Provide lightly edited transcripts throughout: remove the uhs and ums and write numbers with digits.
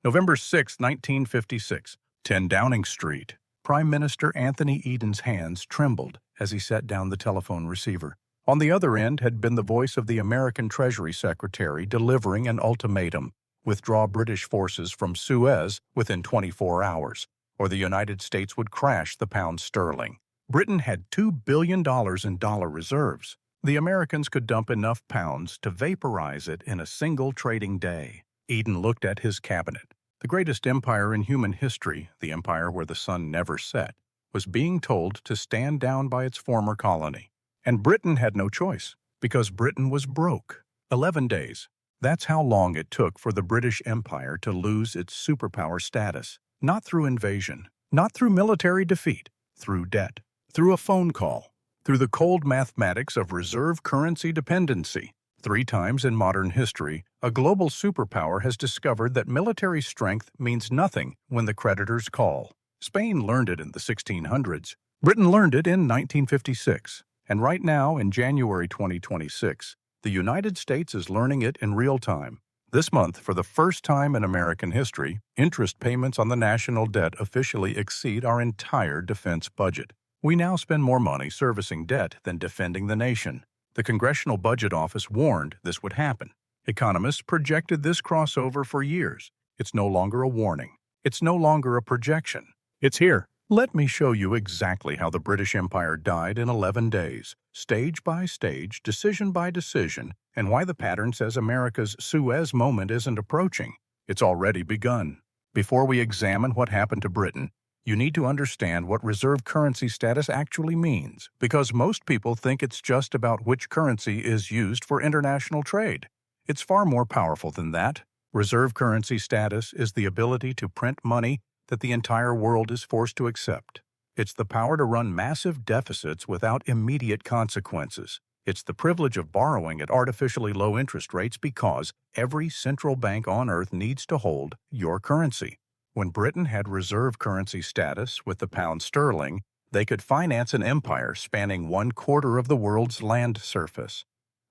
November 6, 1956, 10 Downing Street. Prime Minister Anthony Eden's hands trembled as he set down the telephone receiver. On the other end had been the voice of the American Treasury Secretary delivering an ultimatum: withdraw British forces from Suez within 24 hours, or the United States would crash the pound sterling. Britain had $2 billion in dollar reserves. The Americans could dump enough pounds to vaporize it in a single trading day. Eden looked at his cabinet. The greatest empire in human history, the empire where the sun never set, was being told to stand down by its former colony. And Britain had no choice, because Britain was broke. 11 days. That's how long it took for the British Empire to lose its superpower status. Not through invasion, not through military defeat, through debt, through a phone call, through the cold mathematics of reserve currency dependency. 3 times in modern history, a global superpower has discovered that military strength means nothing when the creditors call. Spain learned it in the 1600s. Britain learned it in 1956. And right now, in January 2026, the United States is learning it in real time. This month, for the first time in American history, interest payments on the national debt officially exceed our entire defense budget. We now spend more money servicing debt than defending the nation. The Congressional Budget Office warned this would happen. Economists projected this crossover for years. It's no longer a warning. It's no longer a projection. It's here. Let me show you exactly how the British Empire died in 11 days, stage by stage, decision by decision, and why the pattern says America's Suez moment isn't approaching. It's already begun. Before we examine what happened to Britain, you need to understand what reserve currency status actually means, because most people think it's just about which currency is used for international trade. It's far more powerful than that. Reserve currency status is the ability to print money that the entire world is forced to accept. It's the power to run massive deficits without immediate consequences. It's the privilege of borrowing at artificially low interest rates because every central bank on earth needs to hold your currency. When Britain had reserve currency status with the pound sterling, they could finance an empire spanning 1/4 of the world's land surface.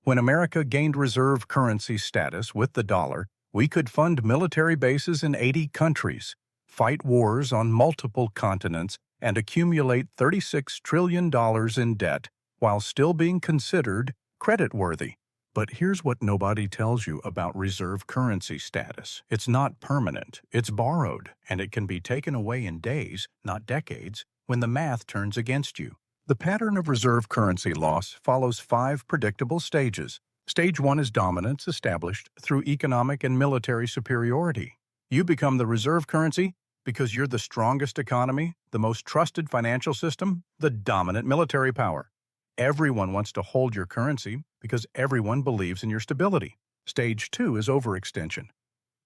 When America gained reserve currency status with the dollar, we could fund military bases in 80 countries, fight wars on multiple continents, and accumulate $36 trillion in debt while still being considered creditworthy. But here's what nobody tells you about reserve currency status. It's not permanent, it's borrowed, and it can be taken away in days, not decades, when the math turns against you. The pattern of reserve currency loss follows 5 predictable stages. Stage 1 is dominance established through economic and military superiority. You become the reserve currency because you're the strongest economy, the most trusted financial system, the dominant military power. Everyone wants to hold your currency because everyone believes in your stability. Stage 2 is overextension.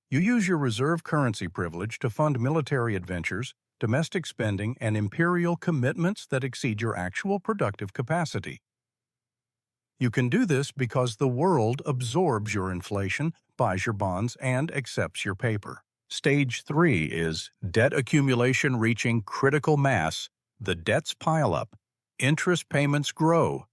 You use your reserve currency privilege to fund military adventures, domestic spending, and imperial commitments that exceed your actual productive capacity. You can do this because the world absorbs your inflation, buys your bonds, and accepts your paper. Stage 3 is debt accumulation reaching critical mass. The debts pile up. Interest payments grow.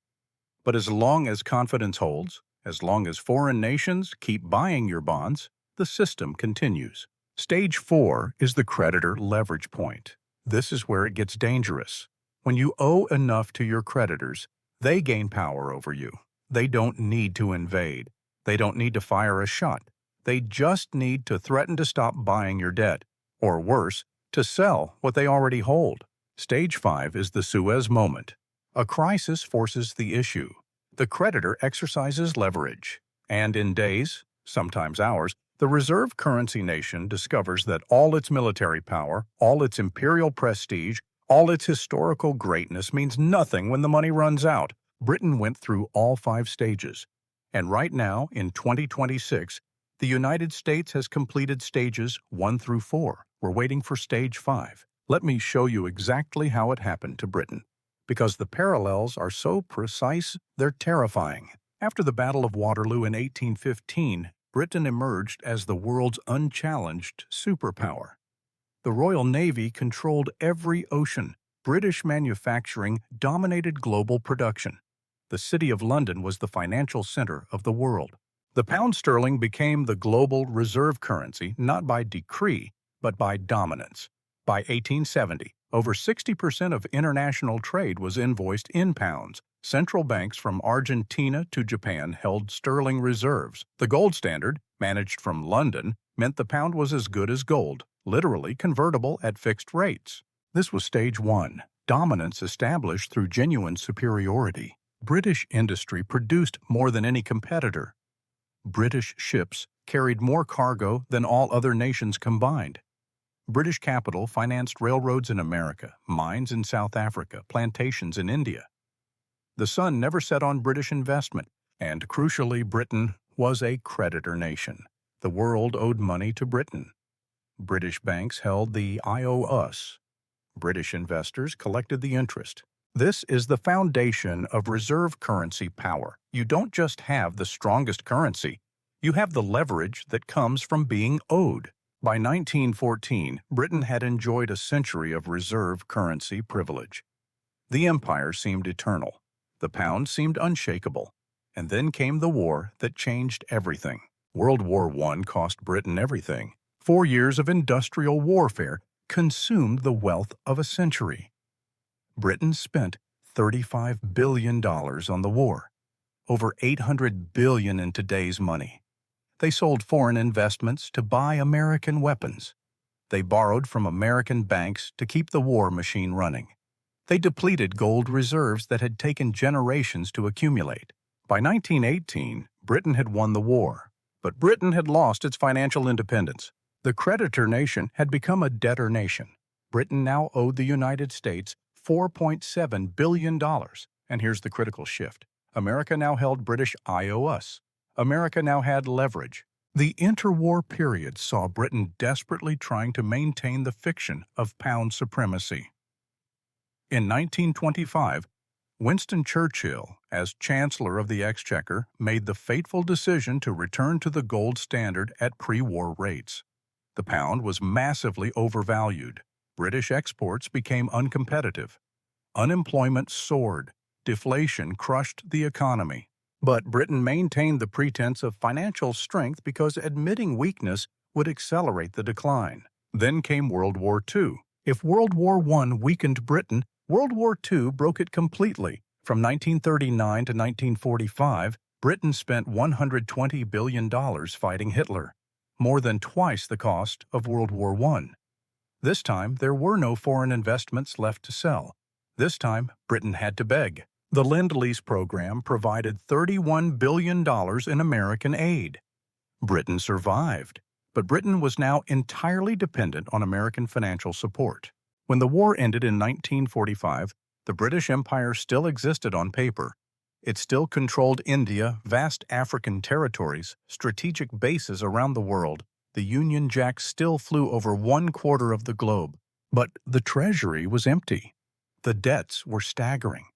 But as long as confidence holds, as long as foreign nations keep buying your bonds, the system continues. Stage 4 is the creditor leverage point. This is where it gets dangerous. When you owe enough to your creditors, they gain power over you. They don't need to invade. They don't need to fire a shot. They just need to threaten to stop buying your debt, or worse, to sell what they already hold. Stage 5 is the Suez moment. A crisis forces the issue. The creditor exercises leverage. And in days, sometimes hours, the reserve currency nation discovers that all its military power, all its imperial prestige, all its historical greatness means nothing when the money runs out. Britain went through all 5 stages. And right now, in 2026, the United States has completed stages 1 through 4. We're waiting for stage 5. Let me show you exactly how it happened to Britain. Because the parallels are so precise, they're terrifying. After the Battle of Waterloo in 1815, Britain emerged as the world's unchallenged superpower. The Royal Navy controlled every ocean. British manufacturing dominated global production. The City of London was the financial center of the world. The pound sterling became the global reserve currency not by decree, but by dominance. By 1870, over 60% of international trade was invoiced in pounds. Central banks from Argentina to Japan held sterling reserves. The gold standard, managed from London, meant the pound was as good as gold, literally convertible at fixed rates. This was stage one, dominance established through genuine superiority. British industry produced more than any competitor. British ships carried more cargo than all other nations combined. British capital financed railroads in America, mines in South Africa, plantations in India. The sun never set on British investment, and crucially, Britain was a creditor nation. The world owed money to Britain. British banks held the "I owe us." British investors collected the interest. This is the foundation of reserve currency power. You don't just have the strongest currency, you have the leverage that comes from being owed. By 1914, Britain had enjoyed a century of reserve currency privilege. The empire seemed eternal. The pound seemed unshakable. And then came the war that changed everything. World War I cost Britain everything. 4 years of industrial warfare consumed the wealth of a century. Britain spent $35 billion on the war, over $800 billion in today's money. They sold foreign investments to buy American weapons. They borrowed from American banks to keep the war machine running. They depleted gold reserves that had taken generations to accumulate. By 1918, Britain had won the war, but Britain had lost its financial independence. The creditor nation had become a debtor nation. Britain now owed the United States $4.7 billion. And here's the critical shift. America now held British "I owe us." America now had leverage. The interwar period saw Britain desperately trying to maintain the fiction of pound supremacy. In 1925, Winston Churchill, as Chancellor of the Exchequer, made the fateful decision to return to the gold standard at pre-war rates. The pound was massively overvalued. British exports became uncompetitive. Unemployment soared. Deflation crushed the economy. But Britain maintained the pretense of financial strength because admitting weakness would accelerate the decline. Then came World War II. If World War I weakened Britain, World War II broke it completely. From 1939 to 1945, Britain spent $120 billion fighting Hitler, more than twice the cost of World War I. This time, there were no foreign investments left to sell. This time, Britain had to beg. The Lend-Lease program provided $31 billion in American aid. Britain survived, but Britain was now entirely dependent on American financial support. When the war ended in 1945, the British Empire still existed on paper. It still controlled India, vast African territories, strategic bases around the world. The Union Jack still flew over 1/4 of the globe. But the treasury was empty. The debts were staggering.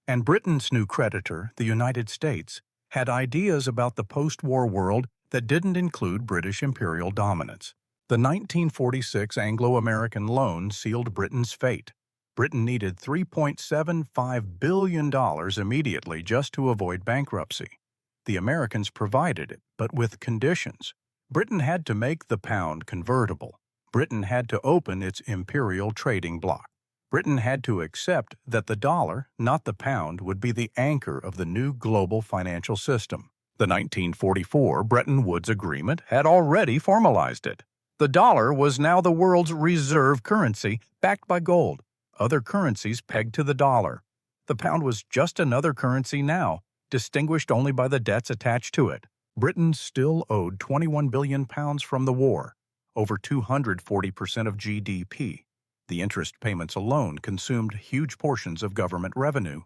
And Britain's new creditor, the United States, had ideas about the post-war world that didn't include British imperial dominance. The 1946 Anglo-American loan sealed Britain's fate. Britain needed $3.75 billion immediately just to avoid bankruptcy. The Americans provided it, but with conditions. Britain had to make the pound convertible. Britain had to open its imperial trading bloc. Britain had to accept that the dollar, not the pound, would be the anchor of the new global financial system. The 1944 Bretton Woods Agreement had already formalized it. The dollar was now the world's reserve currency, backed by gold. Other currencies pegged to the dollar. The pound was just another currency now, distinguished only by the debts attached to it. Britain still owed £21 billion from the war, over 240% of GDP. The interest payments alone consumed huge portions of government revenue.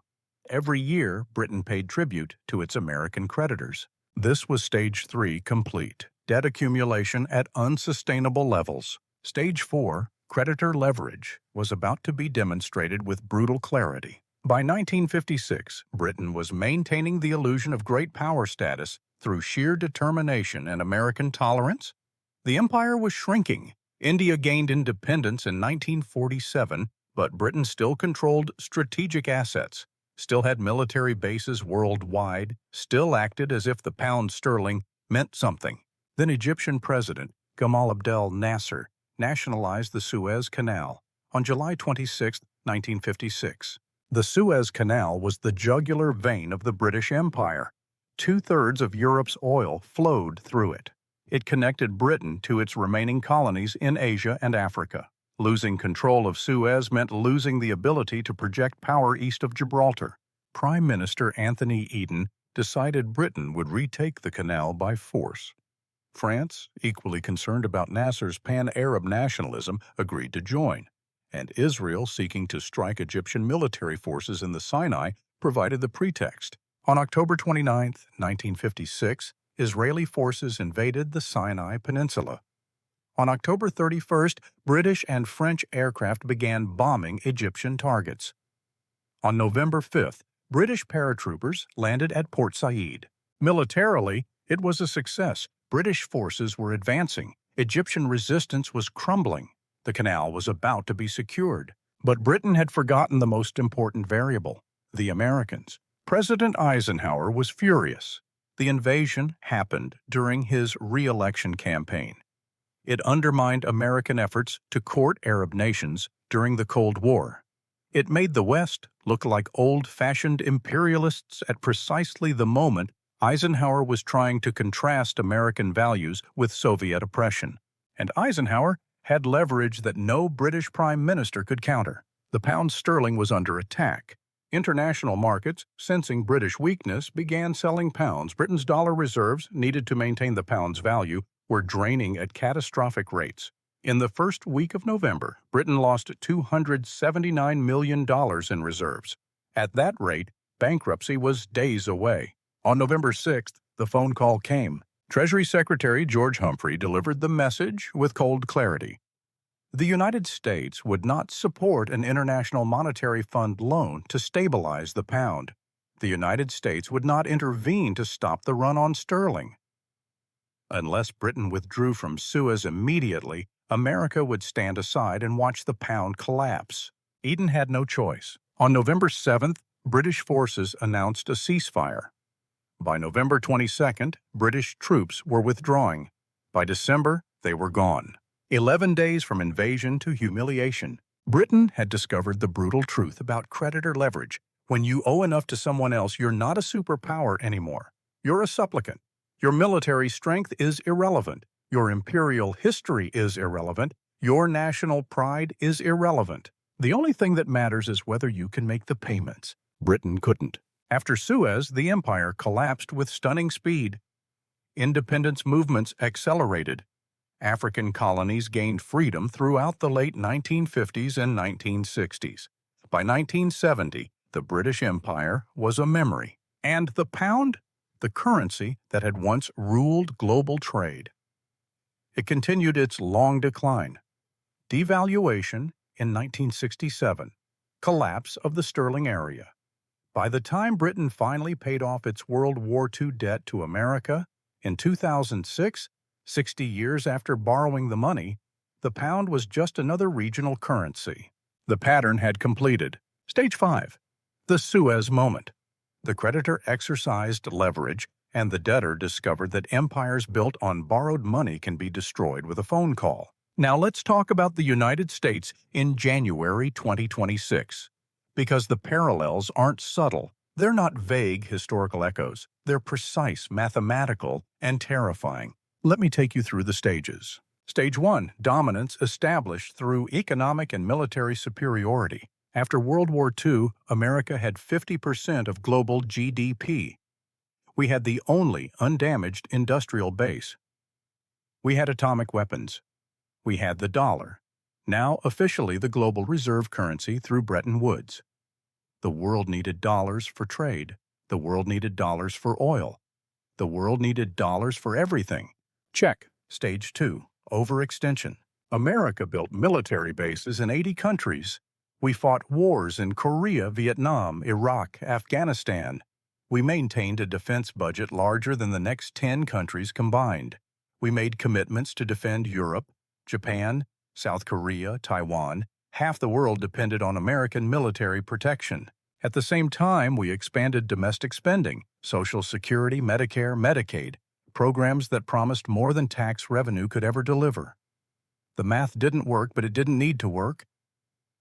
Every year, Britain paid tribute to its American creditors. This was Stage 3 complete, debt accumulation at unsustainable levels. Stage 4, creditor leverage, was about to be demonstrated with brutal clarity. By 1956, Britain was maintaining the illusion of great power status through sheer determination and American tolerance. The empire was shrinking. India gained independence in 1947, but Britain still controlled strategic assets, still had military bases worldwide, still acted as if the pound sterling meant something. Then Egyptian President Gamal Abdel Nasser nationalized the Suez Canal on July 26, 1956. The Suez Canal was the jugular vein of the British Empire. Two-thirds of Europe's oil flowed through it. It connected Britain to its remaining colonies in Asia and Africa. Losing control of Suez meant losing the ability to project power east of Gibraltar. Prime Minister Anthony Eden decided Britain would retake the canal by force. France, equally concerned about Nasser's pan-Arab nationalism, agreed to join, and Israel, seeking to strike Egyptian military forces in the Sinai, provided the pretext. On October 29, 1956, Israeli forces invaded the Sinai Peninsula. On October 31st, British and French aircraft began bombing Egyptian targets. On November 5th, British paratroopers landed at Port Said. Militarily, it was a success. British forces were advancing. Egyptian resistance was crumbling. The canal was about to be secured. But Britain had forgotten the most important variable: the Americans. President Eisenhower was furious. The invasion happened during his re-election campaign. It undermined American efforts to court Arab nations during the Cold War. It made the West look like old-fashioned imperialists at precisely the moment Eisenhower was trying to contrast American values with Soviet oppression. And Eisenhower had leverage that no British prime minister could counter. The pound sterling was under attack. International markets, sensing British weakness, began selling pounds. Britain's dollar reserves, needed to maintain the pound's value, were draining at catastrophic rates. In the first week of November, Britain lost $279 million in reserves. At that rate, bankruptcy was days away. On November 6th, the phone call came. Treasury Secretary George Humphrey delivered the message with cold clarity. The United States would not support an International Monetary Fund loan to stabilize the pound. The United States would not intervene to stop the run on sterling. Unless Britain withdrew from Suez immediately, America would stand aside and watch the pound collapse. Eden had no choice. On November 7th, British forces announced a ceasefire. By November 22nd, British troops were withdrawing. By December, they were gone. 11 days from invasion to humiliation, Britain had discovered the brutal truth about creditor leverage. When you owe enough to someone else, you're not a superpower anymore. You're a supplicant. Your military strength is irrelevant. Your imperial history is irrelevant. Your national pride is irrelevant. The only thing that matters is whether you can make the payments. Britain couldn't. After Suez, the empire collapsed with stunning speed. Independence movements accelerated. African colonies gained freedom throughout the late 1950s and 1960s. By 1970, the British Empire was a memory. And the pound? The currency that had once ruled global trade. It continued its long decline. Devaluation in 1967. Collapse of the sterling area. By the time Britain finally paid off its World War II debt to America, in 2006, 60 years after borrowing the money, the pound was just another regional currency. The pattern had completed. Stage 5. The Suez Moment. The creditor exercised leverage, and the debtor discovered that empires built on borrowed money can be destroyed with a phone call. Now let's talk about the United States in January 2026. Because the parallels aren't subtle. They're not vague historical echoes. They're precise, mathematical, and terrifying. Let me take you through the stages. Stage 1. Dominance established through economic and military superiority. After World War II, America had 50% of global GDP. We had the only undamaged industrial base. We had atomic weapons. We had the dollar, now officially the global reserve currency through Bretton Woods. The world needed dollars for trade. The world needed dollars for oil. The world needed dollars for everything. Check. Stage 2. Overextension. America built military bases in 80 countries. We fought wars in Korea, Vietnam, Iraq, Afghanistan. We maintained a defense budget larger than the next 10 countries combined. We made commitments to defend Europe, Japan, South Korea, Taiwan. Half the world depended on American military protection. At the same time, we expanded domestic spending, Social Security, Medicare, Medicaid. programs that promised more than tax revenue could ever deliver. The math didn't work, but it didn't need to work.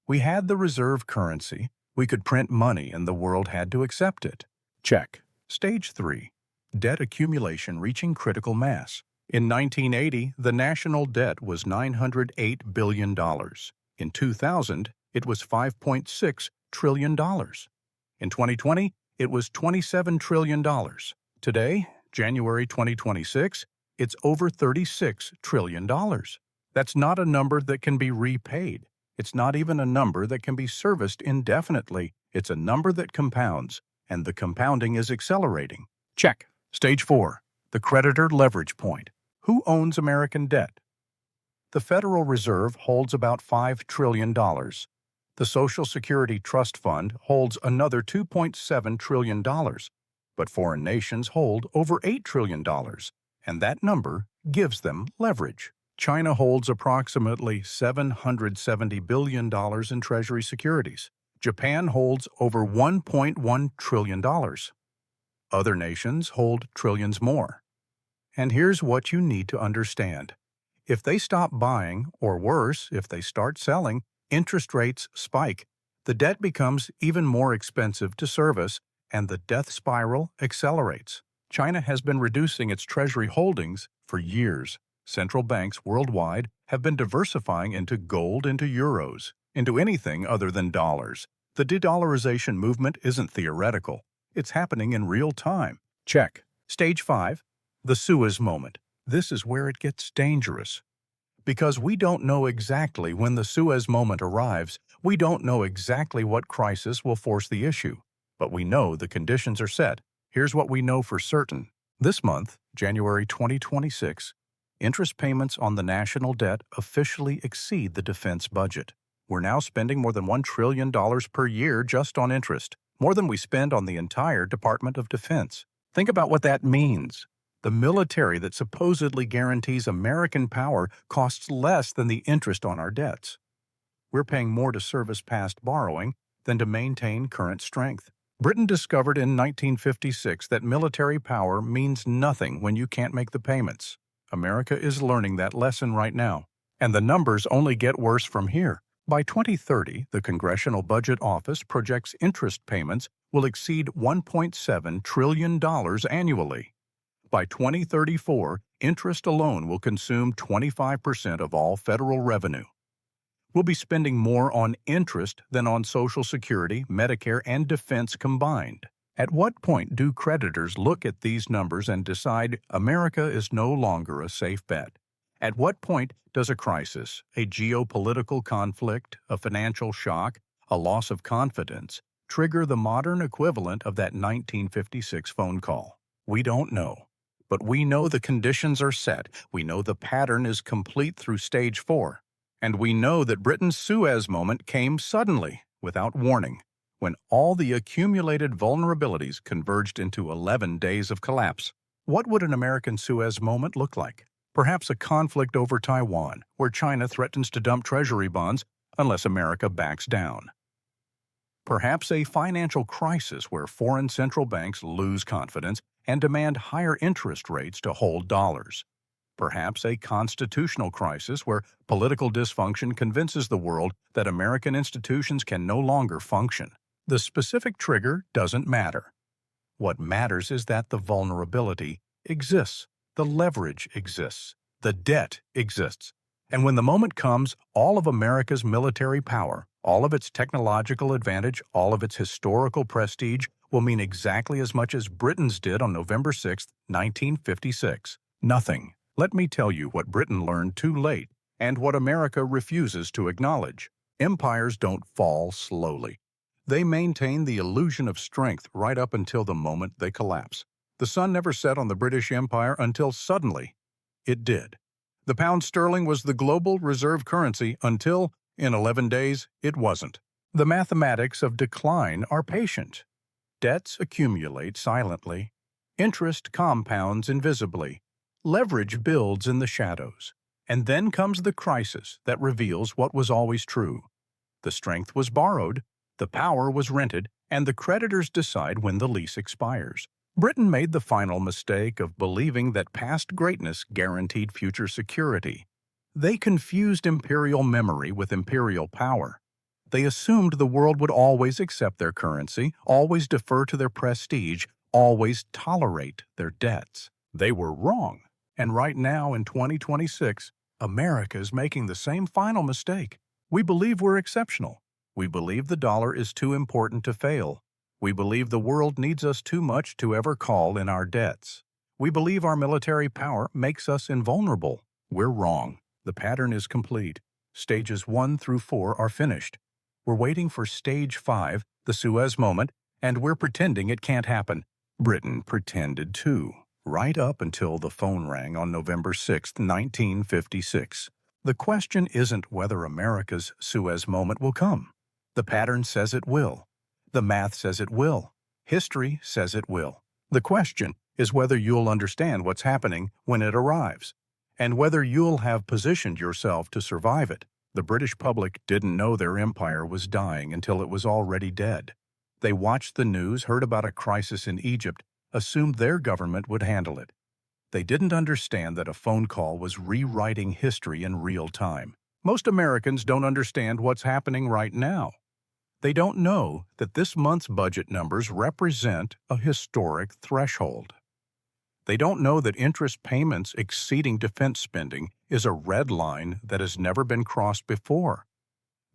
We had the reserve currency. We could print money, and the world had to accept it. Check. Stage 3. Debt accumulation reaching critical mass. In 1980, the national debt was $908 billion. In 2000, it was $5.6 trillion. In 2020, it was $27 trillion. Today, January 2026, it's over $36 trillion. That's not a number that can be repaid. It's not even a number that can be serviced indefinitely. It's a number that compounds, and the compounding is accelerating. Check. Stage 4. The creditor leverage point. Who owns American debt? The Federal Reserve holds about $5 trillion. The Social Security Trust Fund holds another $2.7 trillion. But foreign nations hold over $8 trillion, and that number gives them leverage. China holds approximately $770 billion in Treasury securities. Japan holds over $1.1 trillion. Other nations hold trillions more. And here's what you need to understand. If they stop buying, or worse, if they start selling, interest rates spike. The debt becomes even more expensive to service, and the death spiral accelerates. China has been reducing its Treasury holdings for years. Central banks worldwide have been diversifying into gold, into euros, into anything other than dollars. The de-dollarization movement isn't theoretical. It's happening in real time. Check. Stage 5. The Suez moment. This is where it gets dangerous. Because we don't know exactly when the Suez moment arrives, we don't know exactly what crisis will force the issue. But we know the conditions are set. Here's what we know for certain. This month, January 2026, interest payments on the national debt officially exceed the defense budget. We're now spending more than $1 trillion per year just on interest, more than we spend on the entire Department of Defense. Think about what that means. The military that supposedly guarantees American power costs less than the interest on our debts. We're paying more to service past borrowing than to maintain current strength. Britain discovered in 1956 that military power means nothing when you can't make the payments. America is learning that lesson right now, and the numbers only get worse from here. By 2030, the Congressional Budget Office projects interest payments will exceed $1.7 trillion annually. By 2034, interest alone will consume 25% of all federal revenue. We'll be spending more on interest than on Social Security, Medicare, and defense combined. At what point do creditors look at these numbers and decide America is no longer a safe bet? At what point does a crisis, a geopolitical conflict, a financial shock, a loss of confidence, trigger the modern equivalent of that 1956 phone call? We don't know. But we know the conditions are set. We know the pattern is complete through stage 4. And we know that Britain's Suez moment came suddenly, without warning, when all the accumulated vulnerabilities converged into 11 days of collapse. What would an American Suez moment look like? Perhaps a conflict over Taiwan, where China threatens to dump treasury bonds unless America backs down. Perhaps a financial crisis where foreign central banks lose confidence and demand higher interest rates to hold dollars. Perhaps a constitutional crisis where political dysfunction convinces the world that American institutions can no longer function. The specific trigger doesn't matter. What matters is that the vulnerability exists, the leverage exists, the debt exists. And when the moment comes, all of America's military power, all of its technological advantage, all of its historical prestige will mean exactly as much as Britain's did on November 6, 1956. Nothing. Let me tell you what Britain learned too late and what America refuses to acknowledge. Empires don't fall slowly. They maintain the illusion of strength right up until the moment they collapse. The sun never set on the British Empire until suddenly it did. The pound sterling was the global reserve currency until, in 11 days, it wasn't. The mathematics of decline are patient. Debts accumulate silently. Interest compounds invisibly. Leverage builds in the shadows. And then comes the crisis that reveals what was always true. The strength was borrowed, the power was rented, and the creditors decide when the lease expires. Britain made the final mistake of believing that past greatness guaranteed future security. They confused imperial memory with imperial power. They assumed the world would always accept their currency, always defer to their prestige, always tolerate their debts. They were wrong. And right now, in 2026, America is making the same final mistake. We believe we're exceptional. We believe the dollar is too important to fail. We believe the world needs us too much to ever call in our debts. We believe our military power makes us invulnerable. We're wrong. The pattern is complete. Stages 1 through 4 are finished. We're waiting for stage 5, the Suez moment, and we're pretending it can't happen. Britain pretended too, right up until the phone rang on November 6, 1956. The question isn't whether America's Suez moment will come. The pattern says it will. The math says it will. History says it will. The question is whether you'll understand what's happening when it arrives, and whether you'll have positioned yourself to survive it. The British public didn't know their empire was dying until it was already dead. They watched the news, heard about a crisis in Egypt, assumed their government would handle it. They didn't understand that a phone call was rewriting history in real time. Most Americans don't understand what's happening right now. They don't know that this month's budget numbers represent a historic threshold. They don't know that interest payments exceeding defense spending is a red line that has never been crossed before.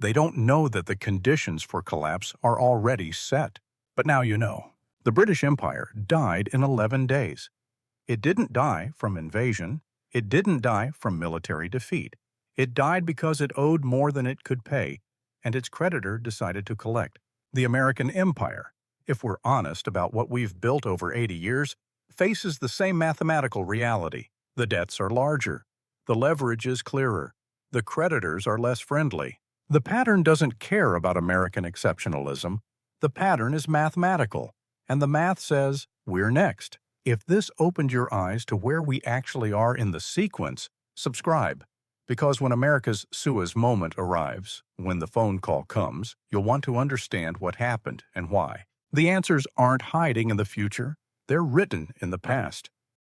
They don't know that the conditions for collapse are already set. But now you know. The British Empire died in 11 days. It didn't die from invasion. It didn't die from military defeat. It died because it owed more than it could pay, and its creditor decided to collect. The American Empire, if we're honest about what we've built over 80 years, faces the same mathematical reality. The debts are larger. The leverage is clearer. The creditors are less friendly. The pattern doesn't care about American exceptionalism. The pattern is mathematical, and the math says we're next. If this opened your eyes to where we actually are in the sequence, subscribe. Because when America's Suez moment arrives, when the phone call comes, you'll want to understand what happened and why. The answers aren't hiding in the future. They're written in the past.